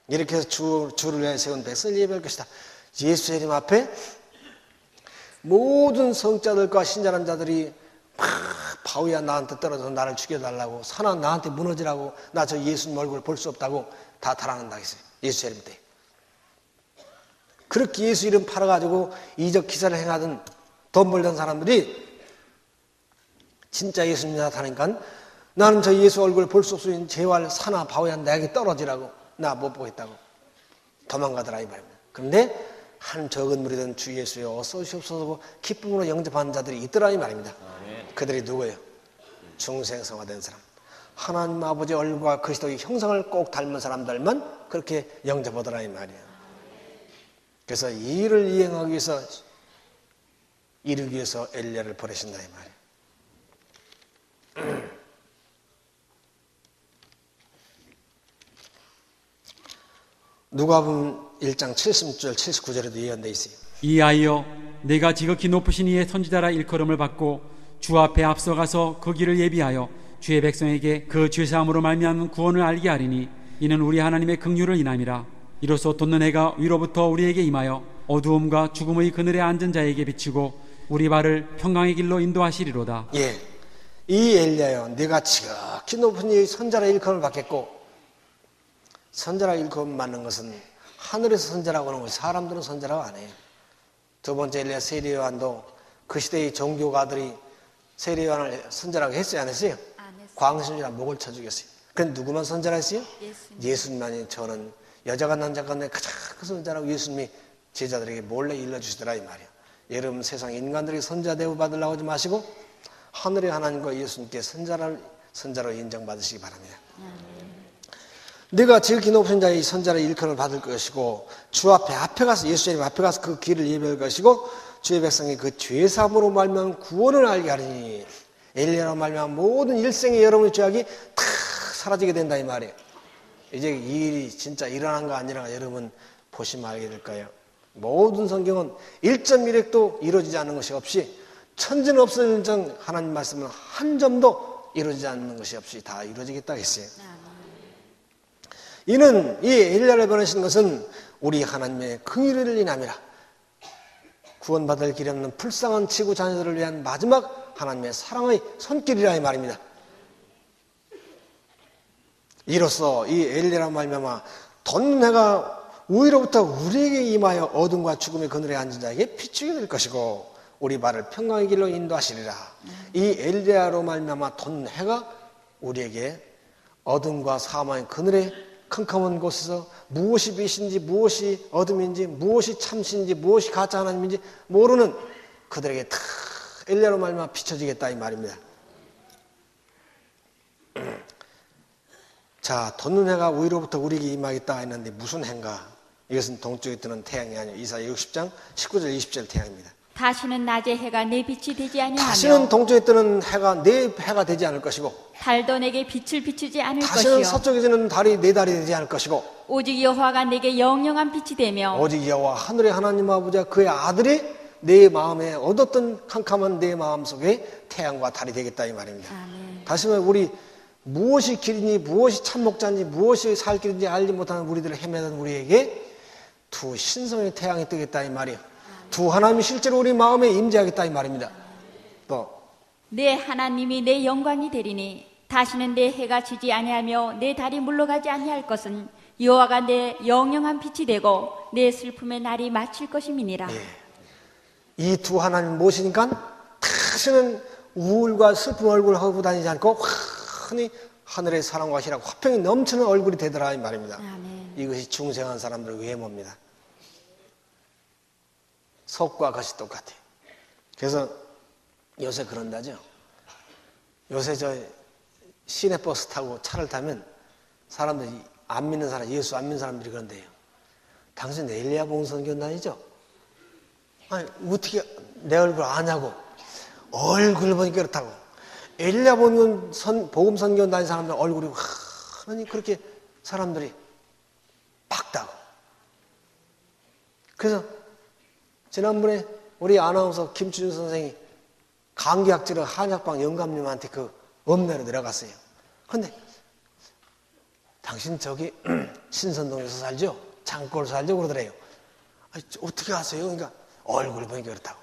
이렇게 해서 주를 위하여 세운 백성을 예배할 것이다. 예수 이름 앞에 모든 성자들과 신자란 자들이 바위야 나한테 떨어져서 나를 죽여달라고, 산아 나한테 무너지라고, 나 저 예수님 얼굴을 볼 수 없다고 다 달아난다 했어요. 예수 이름 때. 그렇게 예수 이름 팔아가지고 이적 기사를 행하던 돈 벌던 사람들이 진짜 예수님이 나타나니까 나는 저 예수 얼굴을 볼 수 없으니 제발 산아 바위야 나에게 떨어지라고, 나 못 보겠다고 도망가더라 이 말입니다. 그런데 한 적은 무리든 주 예수여 어서 오시옵소서 기쁨으로 영접하는 자들이 있더라 이 말입니다. 그들이 누구예요? 중생성화된 사람, 하나님 아버지 얼굴과 그리스도의 형상을 꼭 닮은 사람들만 그렇게 영접하더라 이 말이에요. 그래서 이 일을 이행하기 위해서, 이루기 위해서 엘리야를 보내신다 이 말이에요. 누가복음 1장 70절 79절에도 예언되어 있어요. 이하여 내가 지극히 높으신 이의 선지자라 일컬음을 받고 주 앞에 앞서가서 그 길을 예비하여 주의 백성에게 그 죄사함으로 말미암은 구원을 알게 하리니 이는 우리 하나님의 긍휼을 인함이라. 이로써 돋는 해가 위로부터 우리에게 임하여 어두움과 죽음의 그늘에 앉은 자에게 비치고 우리 발을 평강의 길로 인도하시리로다. 예, 이 엘리야여 네가 지극히 높은 이의 선지자라 일컬음을 받겠고, 선지자라 일컬음 받는 것은 하늘에서 선지자라고 하는 것이 사람들은 선지자라고 안 해요. 두 번째 엘리야 세례요한도 그 시대의 종교가들이 세례요한을 선지자라고 했어요, 안 했어요? 안 했어요. 광신이라 목을 쳐 죽였어요. 그럼 누구만 선지자라 했어요? 예수님. 예수님만이 저는 여자가 남자가 내 가장 큰 선지자라고 예수님이 제자들에게 몰래 일러주시더라 이 말이에요. 여러분 세상 인간들에게 선지자 대우 받으려고 하지 마시고 하늘의 하나님과 예수님께 선지자로 인정받으시기 바랍니다. 네가 지극히 높은 자의 선지자의 일컬음을 받을 것이고 주 앞에 가서 예수님 앞에 가서 그 길을 예배할 것이고 주의 백성이 그 죄사함으로 말미암은 구원을 알게 하리니 엘리야로 말미암은 모든 일생의 여러분의 죄악이 다 사라지게 된다 이 말이에요. 이제 이 일이 진짜 일어난 거 아니라 여러분 보시면 알게 될 거예요. 모든 성경은 1.1획도 이루어지지 않는 것이 없이 천지는 없어진 정 하나님 말씀은 한 점도 이루어지지 않는 것이 없이 다 이루어지겠다 했어요. 이는 이 엘리야를 보내신 것은 우리 하나님의 긍휼을 인함이라. 구원받을 길이 없는 불쌍한 지구 자녀들을 위한 마지막 하나님의 사랑의 손길이라 이 말입니다. 이로써 이 엘리야로 말미암아 돋는 해가 위로부터 우리에게 임하여 어둠과 죽음의 그늘에 앉은 자에게 비추게 될 것이고 우리 발을 평강의 길로 인도하시리라. 이 엘리야로 말미암아 돋는 해가 우리에게 어둠과 사망의 그늘에 캄캄한 곳에서 무엇이 빛인지 무엇이 어둠인지 무엇이 참신인지 무엇이 가짜 하나님인지 모르는 그들에게 다 엘리야로 말미암아 비춰지겠다 이 말입니다. 자, 돋는 해가 위로부터 우리에게 임하겠다 했는데 무슨 해인가? 이것은 동쪽에 뜨는 태양이 아니에요. 이사야 60장 19절 20절 태양입니다. 다시는 낮에 해가 내 빛이 되지 아니하며 다시는 동쪽에 뜨는 해가 내 해가 되지 않을 것이고 달도 내게 빛을 비추지 않을 다시는 것이요 서쪽에 지는 달이 내 달이 되지 않을 것이고 오직 여호와가 내게 영영한 빛이 되며 오직 여호와 하늘의 하나님 아버지와 그의 아들이 내 마음에 얻었던 캄캄한 내 마음 속에 태양과 달이 되겠다 이 말입니다. 아멘. 다시 말해 우리 무엇이 길인지 무엇이 참목자인지 무엇이 살 길인지 알지 못하는 우리들을 헤매던 우리에게 두 신성의 태양이 뜨겠다 이 말이에요. 두 하나님이 실제로 우리 마음에 임재하겠다 이 말입니다. 또 내 하나님이 내 영광이 되리니 다시는 내 해가 지지 아니하며 내 달이 물러가지 아니할 것은 여호와가 내 영영한 빛이 되고 내 슬픔의 날이 마칠 것임이니라. 이 두 하나님 모시니까 다시는 우울과 슬픈 얼굴을 하고 다니지 않고 환히 하늘의 사랑과 희락 화평이 넘치는 얼굴이 되더라 이 말입니다. 아멘. 이것이 중생한 사람들의 외모입니다. 속과 겉이 똑같아요. 그래서 요새 그런다죠. 요새 저 시내버스 타고 차를 타면 사람들이 안 믿는 사람, 예수 안 믿는 사람들이 그런데요. 당신 엘리야 봉선교 다니죠? 아니 어떻게 내 얼굴 아냐고. 얼굴 보니까 그렇다고. 엘리야 복음 선교 다니는 사람들 얼굴이 환히 그렇게 사람들이 밝다고. 그래서 지난번에 우리 아나운서 김춘준 선생이 감기약지로 한약방 영감님한테 그 읍내로 내려갔어요. 근데 당신 저기 신선동에서 살죠? 장골 살죠? 그러더래요. 아니, 어떻게 아세요? 그러니까 얼굴 보니까 그렇다고.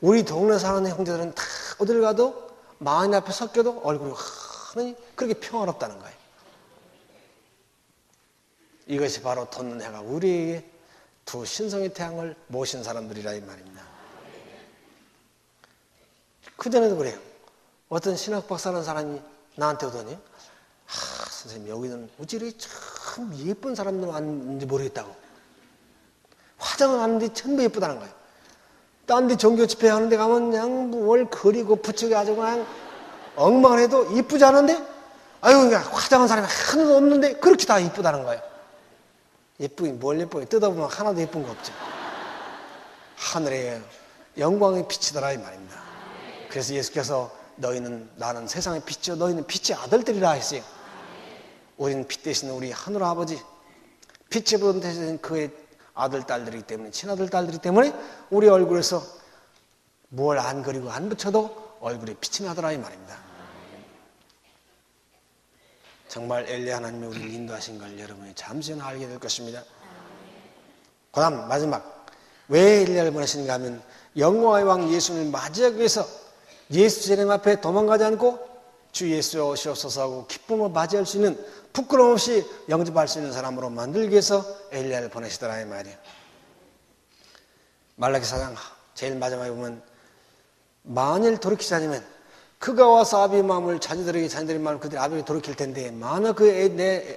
우리 동네 사는 형제들은 다 어딜 가도 마흔 앞에 섞여도 얼굴이 환히 그렇게 평화롭다는 거예요. 이것이 바로 돋는 해가 우리에게 두 신성의 태양을 모신 사람들이라 이 말입니다. 그전에도 그래요. 어떤 신학 박사라는 사람이 나한테 오더니 선생님 여기는 어찌 참 예쁜 사람들 왔는지 모르겠다고. 화장을 하는데 전부 예쁘다는 거예요. 딴 데 종교 집회 하는 데 가면 그냥 뭘 그리고 붙이고 아주 그냥 엉망을 해도 이쁘지 않은데 아유 그냥 화장한 사람이 하나도 없는데 그렇게 다 이쁘다는 거예요. 예쁘긴 뭘 예뻐요. 뜯어보면 하나도 예쁜 거 없죠. 하늘에 영광이 비치더라 이 말입니다. 그래서 예수께서 너희는 나는 세상의 빛이요 너희는 빛의 아들들이라 했어요. 우리는 빛 대신 우리 하늘 아버지 빛의 분 대신 그의 아들 딸들이기 때문에 친아들 딸들이기 때문에 우리 얼굴에서 뭘 안 그리고 안 붙여도 얼굴에 빛이 나더라 이 말입니다. 정말 엘리야 하나님이 우리를 인도하신 걸 여러분이 잠시 후에 알게 될 것입니다. 그 다음 마지막 왜 엘리야를 보내시는가 하면 영광의 왕 예수님을 맞이하기 위해서 예수 재림 앞에 도망가지 않고 주 예수 오시옵소서 하고 기쁨으로 맞이할 수 있는 부끄러움 없이 영접할 수 있는 사람으로 만들기 위해서 엘리야를 보내시더라 이 말이에요. 말라기 4장 제일 마지막에 보면 만일 돌이키지 않으면 그가 와서 아비의 마음을 자녀들에게 자녀들의 마음을 그들의 아비에게 돌이킬 텐데 만일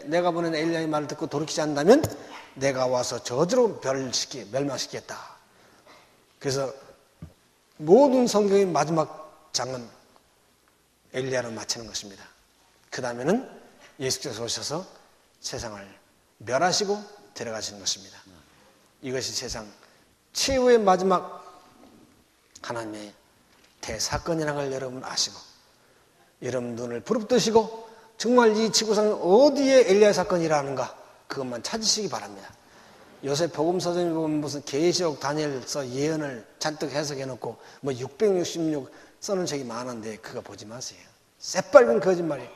내가 보낸 엘리야의 말을 듣고 돌이키지 않는다면 내가 와서 저주로 멸망시키겠다. 그래서 모든 성경의 마지막 장은 엘리야로 마치는 것입니다. 그 다음에는 예수께서 오셔서 세상을 멸하시고 데려가시는 것입니다. 이것이 세상 최후의 마지막 하나님의 대사건이라는 걸 여러분 아시고 여러분 눈을 부릅뜨시고 정말 이 지구상 어디에 엘리야 사건이 일어나는가 그것만 찾으시기 바랍니다. 요새 복음서점에 보면 무슨 계시록 다니엘서 예언을 잔뜩 해석해 놓고 뭐 666 써놓은 책이 많은데 그거 보지 마세요. 새빨간 거짓말이에요.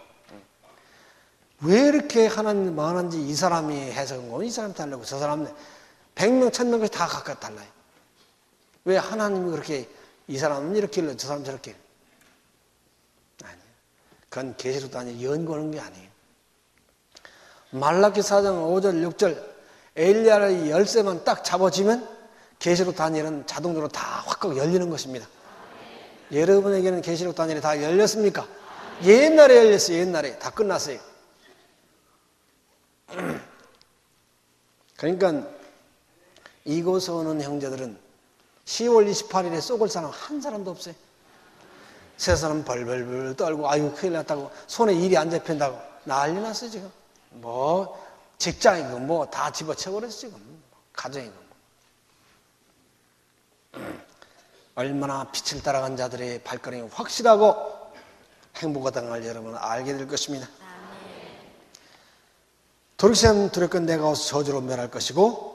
왜 이렇게 하나님 많은지 이 사람이 해석한 거 이 사람 달라고 저 사람 100명 1000명까지 다 각각 달라요. 왜 하나님이 그렇게 이 사람은 이렇게 일러 저 사람 저렇게 아니에요. 그건 계시록도 아니에요. 연구하는 게 아니에요. 말라기 4장 5절 6절 엘리야의 열쇠만 딱 잡아지면 계시록 다니엘은 자동적으로 다 확 열리는 것입니다. 여러분에게는 계시록 다니엘이 다 열렸습니까? 옛날에 열렸어요. 옛날에 다 끝났어요. 그러니까 이곳에 오는 형제들은 10월 28일에 쏘글 사람 한 사람도 없어요. 세 사람 벌벌벌 떨고 아유 큰일 났다고 손에 일이 안 잡힌다고 난리 났어요 지금. 뭐 직장이고 뭐 다 집어쳐버렸어 지금. 가정이고 얼마나 빛을 따라간 자들의 발걸음이 확실하고 행복하다는 걸 여러분은 알게 될 것입니다. 돌이키지 않으면 두렵건 내가 와서 저주로 멸할 것이고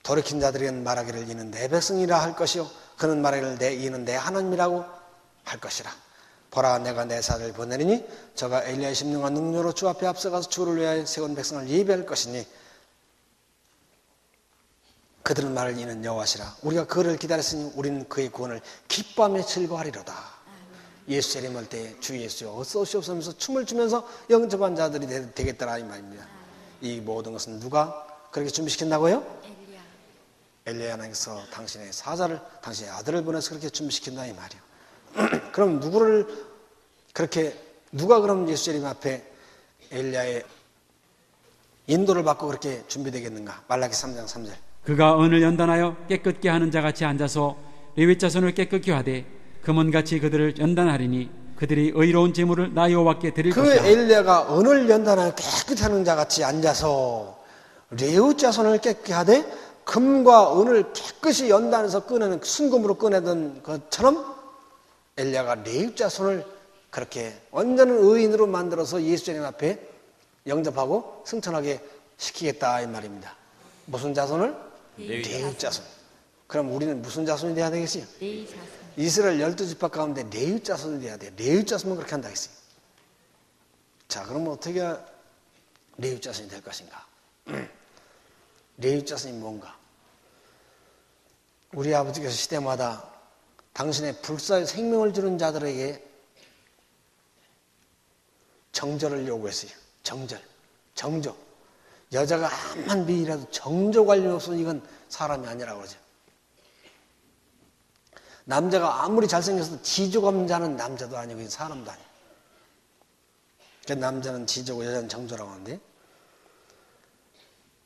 돌이킨 자들은 말하기를 이는 내 백성이라 할 것이요 그는 말하기를 이는 내 하나님이라고 할 것이라. 보라 내가 내 사를 보내리니 저가 엘리야의 심령과 능력으로 주 앞에 앞서가서 주를 위하여 세운 백성을 예배할 것이니 그들은 말을 이는 여호와시라. 우리가 그를 기다렸으니 우리는 그의 구원을 기뻐하며 즐거워하리로다. 예수 재림할 때 주 예수여 어서 오시옵소서 하면서 춤을 추면서 영접한 자들이 되겠더라 이 말입니다. 이 모든 것은 누가 그렇게 준비시킨다고요? 엘리야 하나님께서 당신의 사자를 당신의 아들을 보내서 그렇게 준비시킨다 이 말이에요. 그럼 누가 그럼 예수 재림 앞에 엘리야의 인도를 받고 그렇게 준비되겠는가? 말라기 3장 3절 그가 언을 연단하여 깨끗게 하는 자같이 앉아서 레위 자손을 깨끗게 하되 금은같이 그들을 연단하리니 그들이 의로운 제물을 나 여호와께 드릴 것이라. 그 엘리야가 언을 연단하여 깨끗게 하는 자같이 앉아서 레위 자손을 깨끗게 하되 금과 은을 깨끗이 연단해서 꺼내는 순금으로 꺼내던 것처럼 엘리야가 레위 자손을 그렇게 완전한 의인으로 만들어서 예수 재림 앞에 영접하고 승천하게 시키겠다 이 말입니다. 무슨 자손을? 레위 자손. 그럼 우리는 무슨 자손이 돼야 되겠어요? 레위 자손. 이스라엘 12지파 가운데 레위 자손이 돼야 돼요. 레위 자손만 그렇게 한다 했어요. 자, 그럼 어떻게 레위 자손이 될 것인가? 레위 자손이 뭔가? 우리 아버지께서 시대마다 당신의 불사의 생명을 주는 자들에게 정절을 요구했어요. 정조. 여자가 암만 미이라도 정조 관련 없으면 이건 사람이 아니라고 그러죠. 남자가 아무리 잘생겨서도 지조가 없는 자는 남자도 아니고 사람도 아니에요. 남자는 지조고 여자는 정조라고 하는데,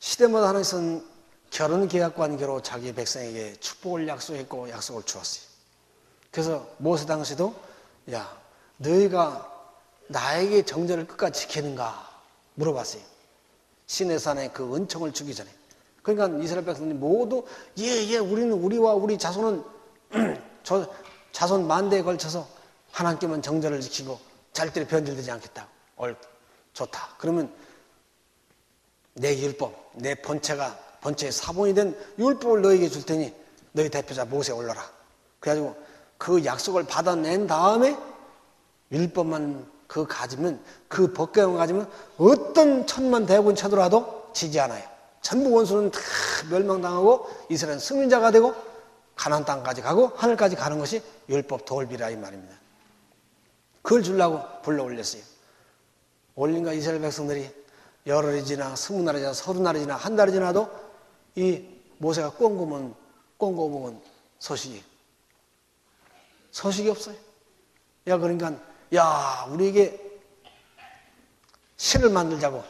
시대마다 하나님께서는 결혼 계약 관계로 자기 백성에게 축복을 약속했고 약속을 주었어요. 그래서 모세 당시도 야, 너희가 나에게 정절을 끝까지 지키는가 물어봤어요. 시내산에 그 은총을 주기 전에. 그러니까 이스라엘 백성들이 모두 우리는 우리와 우리 자손은 자손 만대에 걸쳐서 하나님께만 정절을 지키고 절대로 변질되지 않겠다. 좋다. 그러면 내 율법, 내 번체의 사본이 된 율법을 너에게 줄 테니 너희 대표자 모세 올라라. 그래가지고 그 약속을 받아낸 다음에 율법만 가지면, 그 법궤만 가지면 어떤 천만 대군 쳐들어와도 지지 않아요. 전부 원수는 다 멸망당하고 이스라엘은 승리자가 되고 가나안 땅까지 가고 하늘까지 가는 것이 율법 도울비라 이 말입니다. 그걸 주려고 불러 올렸어요. 올린가 이스라엘 백성들이 열흘이 지나 20날이 지나 30날이 지나 한 달이 지나도 이 모세가 꽁고보면 소식이 없어요. 그러니까 우리에게 신을 만들자고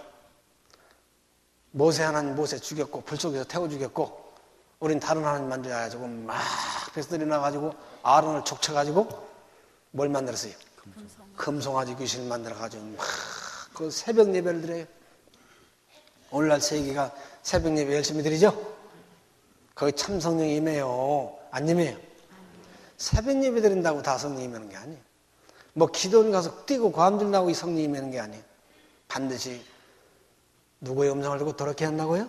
모세 죽였고 불 속에서 태워 죽였고 우린 다른 하나님 만들어가지고 막 백성들이 나가지고 아론을 족쳐가지고 뭘 만들었어요? 금송아지 귀신을 만들어가지고 막 그 새벽 예배를 드려요. 오늘날 세계가 새벽 예배 열심히 드리죠? 거기 참 성령이 임해요. 안 임해요? 새벽 예배 드린다고 다 성령이 임하는 게 아니에요. 기도원 가서 뛰고 과음질 나고 이 성령이 임하는 게 아니에요. 반드시 누구의 음성을 듣고 돌이켜야 한다고요?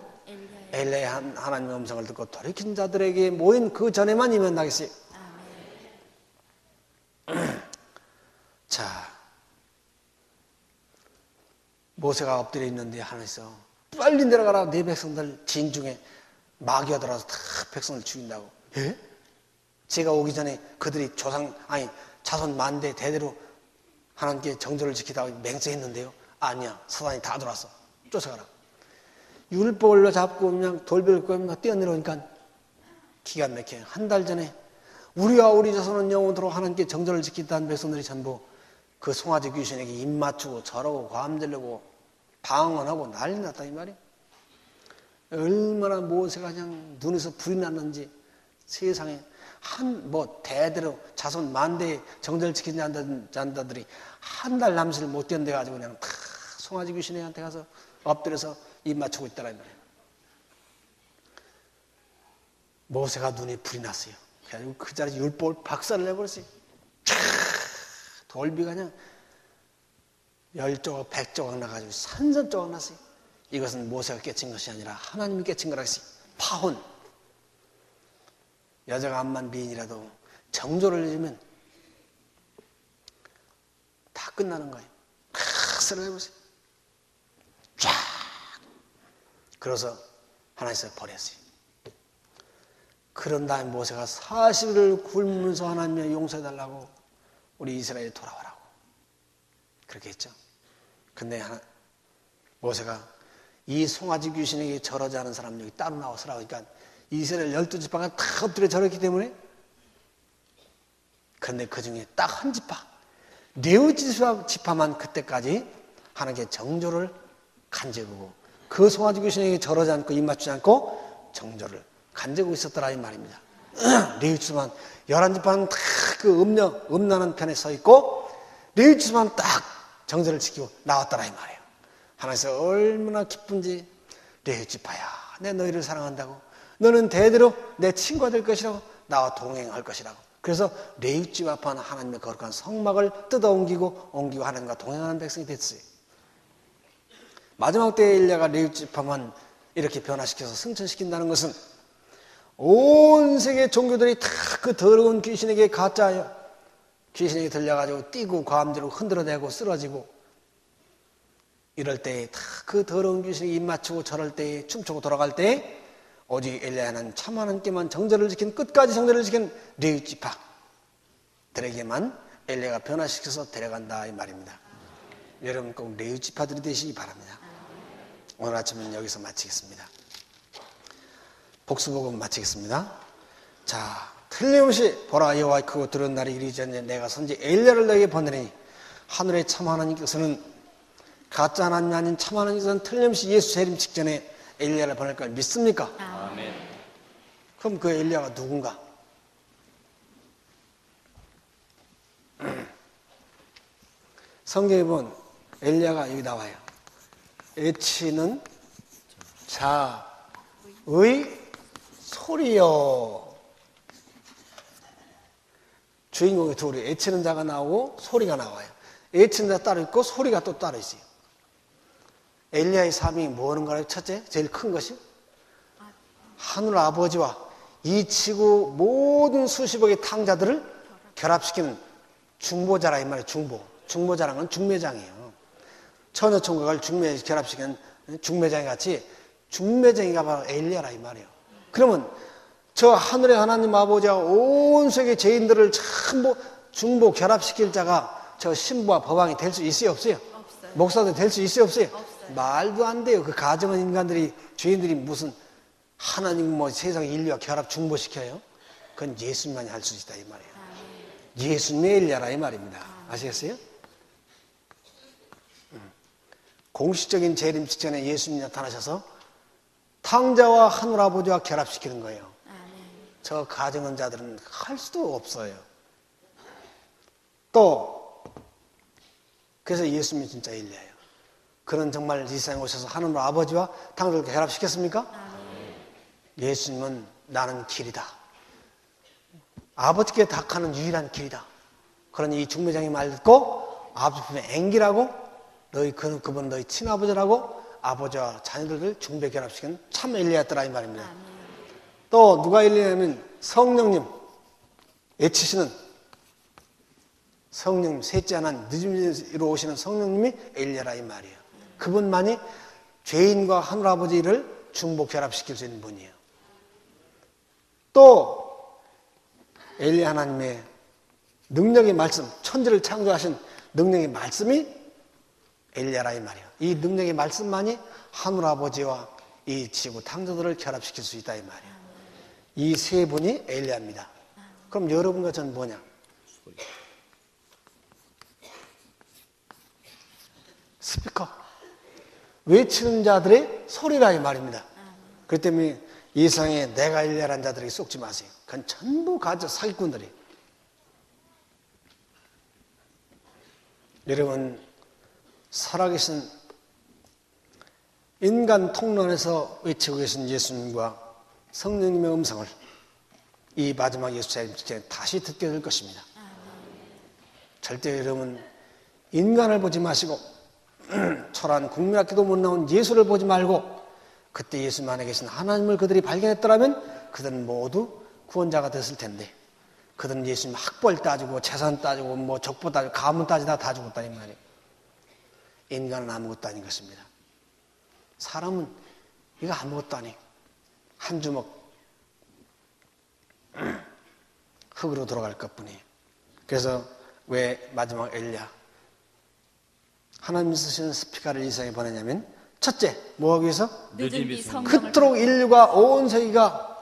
엘리야의 하나님의 음성을 듣고 돌이킨 자들에게 모인 그 전에만 임한다겠어요. 자, 모세가 엎드려 있는데 하나님께서 빨리 내려가라. 네 백성들 진중에 마귀가 들어와서 다 백성을 죽인다고. 예? 제가 오기 전에 그들이 자손 만대 대대로 하나님께 정절을 지키다가 맹세했는데요. 아니야, 사단이 다 들어왔어. 쫓아가라. 율법을 잡고 그냥 돌별 거면 뛰어내려오니까 기가 막혀요. 한 달 전에 우리와 우리 자손은 영원토록 하나님께 정절을 지키다는 백성들이 전부 그 송아지 귀신에게 입 맞추고 저러고 과음들려고 방언하고 난리 났다 이 말이에요. 얼마나 모세가 그냥 눈에서 불이 났는지 세상에 대대로 자손 만대에 정절을 지키는 자들이 한 달 남짓을 못 견뎌가지고 그냥 다 송아지 귀신한테 가서 엎드려서 입 맞추고 있더라 이 말이에요. 모세가 눈에 불이 났어요. 그래가지고 그 자리에 율법을 박살을 내버렸어요. 돌비가 그냥 10조각, 100조각 나가지고 산산조각 났어요. 이것은 모세가 깨친 것이 아니라 하나님이 깨친 거라 했어요. 파혼. 여자가 암만 미인이라도 정조를 잃으면 다 끝나는 거예요. 쓰러져보세요. 쫙. 그래서 하나님께서 버렸어요. 그런 다음에 모세가 40일을 굶으면서 하나님의 용서해달라고 우리 이스라엘에 돌아오라고 그렇게 했죠. 근데 모세가 이 송아지 귀신에게 절하지 않은 사람 여기 따로 나와서라고 하니까 이스라엘 12지파가 다 엎드려 절했기 때문에 근데 그 중에 딱 한 지파 레위 지파만 그때까지 하나님께 정조를 간직하고 그 송아지 귀신에게 절하지 않고 입 맞추지 않고 정조를 간직하고 있었더라 이 말입니다. 레위 지파만 11지파는 다 그 음란한 편에 서 있고 레위 지파만 딱 정절을 지키고 나왔더라 이 말이에요. 하나님께서 얼마나 기쁜지 레위 지파야 내 너희를 사랑한다고 너는 대대로 내 친구가 될 것이라고 나와 동행할 것이라고 그래서 레위 지파는 하나님의 거룩한 성막을 뜯어 옮기고 하나님과 동행하는 백성이 됐어요. 마지막 때에 엘리야가 레위 지파만 이렇게 변화시켜서 승천시킨다는 것은 온 세계 종교들이 다 그 더러운 귀신에게 가짜예요. 귀신에게 들려가지고 뛰고 과음대로 흔들어대고 쓰러지고 이럴 때 다 그 더러운 귀신이 입 맞추고 저럴 때 춤추고 돌아갈 때 오직 엘리야는 참 하나님께만 정절을 지킨 끝까지 정절을 지킨 레위지파들에게만 엘리야가 변화시켜서 데려간다 이 말입니다. 여러분 꼭 레위지파들이 되시기 바랍니다. 오늘 아침은 여기서 마치겠습니다. 복수복음 마치겠습니다. 자, 틀림없이 보라 여호와의 크고 두려운 날이 이르기 전에 내가 선지 엘리야를 너에게 보내니 하늘의 참 하나님께서는 가짜 하나님이 아닌 참 하나님께서는 틀림없이 예수 재림 직전에 엘리야를 보낼 걸 믿습니까? 아멘. 그럼 그 엘리야가 누군가? 성경에 보면 엘리야가 여기 나와요. 애치는 자의 소리요. 주인공이 둘이 애치는 자가 나오고 소리가 나와요. 애치는 자 따로 있고 소리가 또 따로 있어요. 엘리야의 삶이 뭐 하는 거라고? 첫째, 제일 큰 것이 하늘 아버지와 이 지구 모든 수십억의 탕자들을 결합시키는 중보자라 이 말이에요. 중보자라는 건 중매장이에요. 처녀총각을 중매에 결합시키는 중매장이 같이 중매장이가 바로 엘리야라 이 말이에요. 그러면 저 하늘의 하나님 아버지와 온 세계 죄인들을 전부 중보 결합시킬 자가 저 신부와 법왕이 될 수 있어요 없어요? 없어요. 목사도 될 수 있어요 없어요? 없어요. 말도 안 돼요. 그 가정은 인간들이 죄인들이 무슨 하나님 뭐 세상 인류와 결합 중보시켜요? 그건 예수님만이 할 수 있다 이 말이에요. 예수님의 엘리야라 이 말입니다. 아시겠어요? 공식적인 재림 직전에 예수님이 나타나셔서 탕자와 하늘 아버지와 결합시키는 거예요. 저 가정은 자들은 할 수도 없어요. 또 그래서 예수님이 진짜 엘리야예요. 그는 정말 이 세상에 오셔서 하늘 아버지와 탕자를 결합시켰습니까? 예수님은 나는 길이다. 아버지께 닥하는 유일한 길이다. 그러니 이 중매장이 말 듣고 아버지 품에 앵기라고 그분 너희 친아버지라고 아버지와 자녀들을 중배 결합시킨 참 엘리야였더라 이 말입니다. 또 누가 엘리야냐면 성령님 애치시는 성령님 셋째 하나님 늦음이로 오시는 성령님이 엘리야라 이 말이에요. 그분만이 죄인과 하늘아버지를 중보 결합시킬 수 있는 분이에요. 또 엘리야 하나님의 능력의 말씀, 천지를 창조하신 능력의 말씀이 엘리야라 이 말이에요. 이 능력의 말씀만이 하늘아버지와 이 지구 탕자들을 결합시킬 수 있다 이 말이에요. 이 세 분이 엘리야입니다. 그럼 여러분과 저는 뭐냐? 스피커. 외치는 자들의 소리라 이 말입니다. 그렇기 때문에 이 세상에 내가 엘리야라는 자들에게 속지 마세요. 그건 전부 가짜 사기꾼들이에요. 여러분 살아계신 인간 통론에서 외치고 계신 예수님과 성령님의 음성을 이 마지막 예수 재림 직전에 다시 듣게 될 것입니다. 절대 여러분 인간을 보지 마시고 초라한 국민학교도 못 나온 예수를 보지 말고 그때 예수님 안에 계신 하나님을 그들이 발견했더라면 그들은 모두 구원자가 됐을 텐데 그들은 예수님 학벌 따지고 재산 따지고 뭐 족보 따지고 가문 따지다 다 죽었다 이 말이에요. 인간은 아무것도 아닌 것입니다. 사람은 이거 아무것도 아니 한 주먹 흙으로 돌아갈 것뿐이에요. 그래서 왜 마지막 엘리야 하나님 쓰시는 스피커를 이 세상에 보내냐면 첫째 뭐하기 위해서? 늦은 성령을 그토록 인류가 온 세계가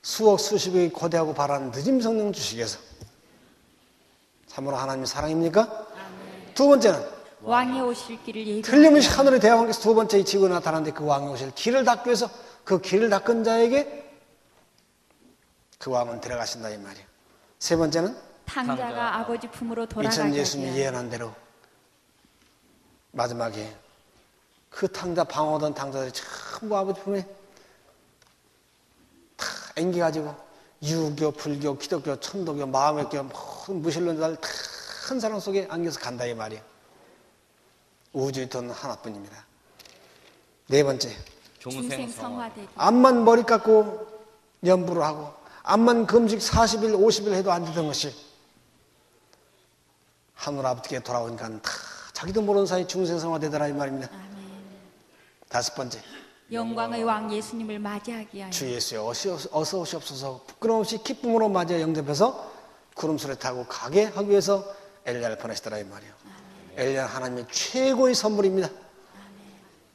수억 수십억이 고대하고 바라는 늦은 성령 주시기 위해서. 참으로 하나님의 사랑입니까? 두 번째는 왕이 오실 길을 예비하라. 틀림없이 하늘의 대왕께서 두 번째 이 지구에 나타나는데 그 왕이 오실 길을 닦기 위해서 그 길을 닦은 자에게 그 왕은 데려가신다 이 말이에요. 세 번째는 탕자가 아버지 품으로 이전 돌아가게 예수님이 하시라. 예언한 대로 마지막에 그 탕자 방어던 탕자들이 전부 아버지 품에 다 앵겨가지고 유교, 불교, 기독교, 천도교, 마음의 교 모든 무신론자들 다 큰 사랑 속에 안겨서 간다 이 말이에요. 우주의 돈 하나뿐입니다. 네 번째 중생 성화되리. 암만 머리 깎고 연부를 하고 암만 금식 40일 50일 해도 안 되던 것이 하늘 아버지께 돌아오니까 다 자기도 모르는 사이 중생성화 되더라 이 말입니다. 다섯 번째, 영광의 왕 예수님을 맞이하기 위하여 주 예수여 어서 오시옵소서 부끄럼 없이 기쁨으로 맞아 영접해서 구름소리 타고 가게 하기 위해서 엘리야를 보내시더라 이 말이에요. 엘리야는 하나님의 최고의 선물입니다.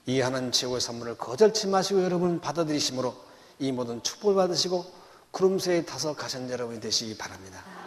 이 하나님 최고의 선물을 거절치 마시고 여러분 받아들이심으로 이 모든 축복을 받으시고 구름새에 타서 가신 여러분이 되시기 바랍니다.